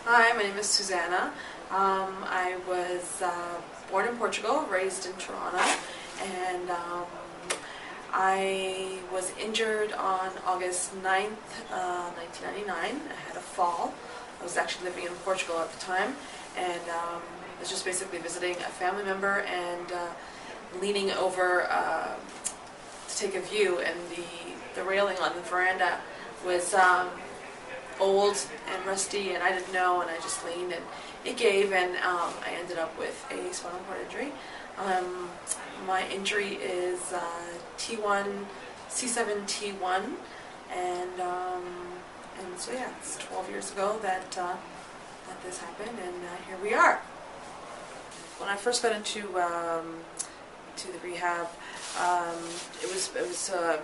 Hi, my name is Susana. I was born in Portugal, raised in Toronto, and I was injured on August 9th, 1999. I had a fall. I was actually living in Portugal at the time, and was just basically visiting a family member and leaning over to take a view, and the railing on the veranda was old and rusty, and I didn't know, and I just leaned and it gave, and I ended up with a spinal cord injury. My injury is T1, C7T1, and so yeah, it's 12 years ago that this happened, and here we are. When I first got into to the rehab, it was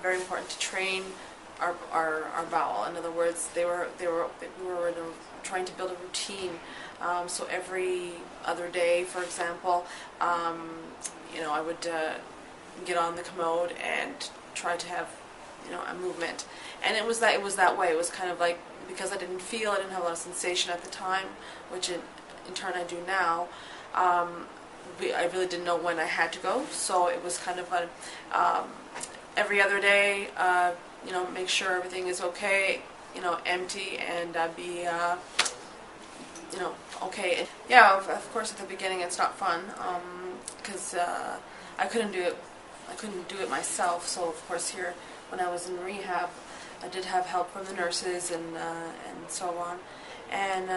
very important to train our bowel. In other words, we were trying to build a routine. So every other day, for example, I would get on the commode and try to have a movement. And it was that way. It was kind of like, because I didn't have a lot of sensation at the time, which in turn I do now. I really didn't know when I had to go, so it was kind of every other day. Make sure everything is okay, empty, and be, okay. Yeah, of course, at the beginning it's not fun, because I couldn't do it myself. So of course here, when I was in rehab, I did have help from the nurses and so on, and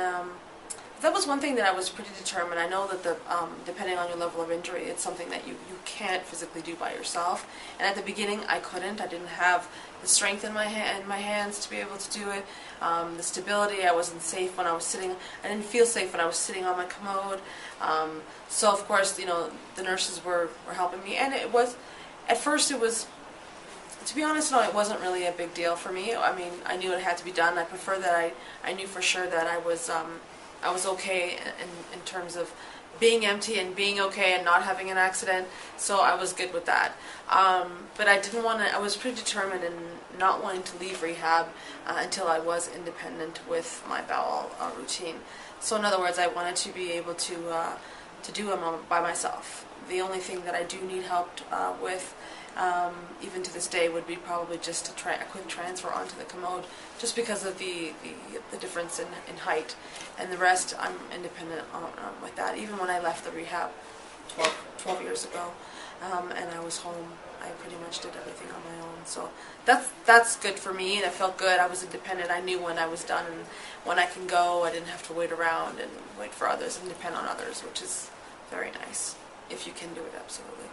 that was one thing that I was pretty determined. I know that depending on your level of injury, it's something that you can't physically do by yourself. And at the beginning, I couldn't. I didn't have the strength in my hands to be able to do it. The stability. I wasn't safe when I was sitting. I didn't feel safe when I was sitting on my commode. So of course, the nurses were helping me, and it was, at first, it was. To be honest, no, it wasn't really a big deal for me. I mean, I knew it had to be done. I prefer that I knew for sure that I was okay in terms of being empty and being okay and not having an accident, so I was good with that. But I didn't want to. I was pretty determined in not wanting to leave rehab until I was independent with my bowel routine. So in other words, I wanted to be able to do them by myself. The only thing that I do need help with, even to this day, would be probably just a quick transfer onto the commode, just because of the difference in height, and the rest I'm independent with that. Even when I left the rehab 12 years ago, and I was home, I pretty much did everything on my own. So that's good for me, and I felt good. I was independent. I knew when I was done and when I can go. I didn't have to wait around and wait for others and depend on others, which is very nice if you can do it, absolutely.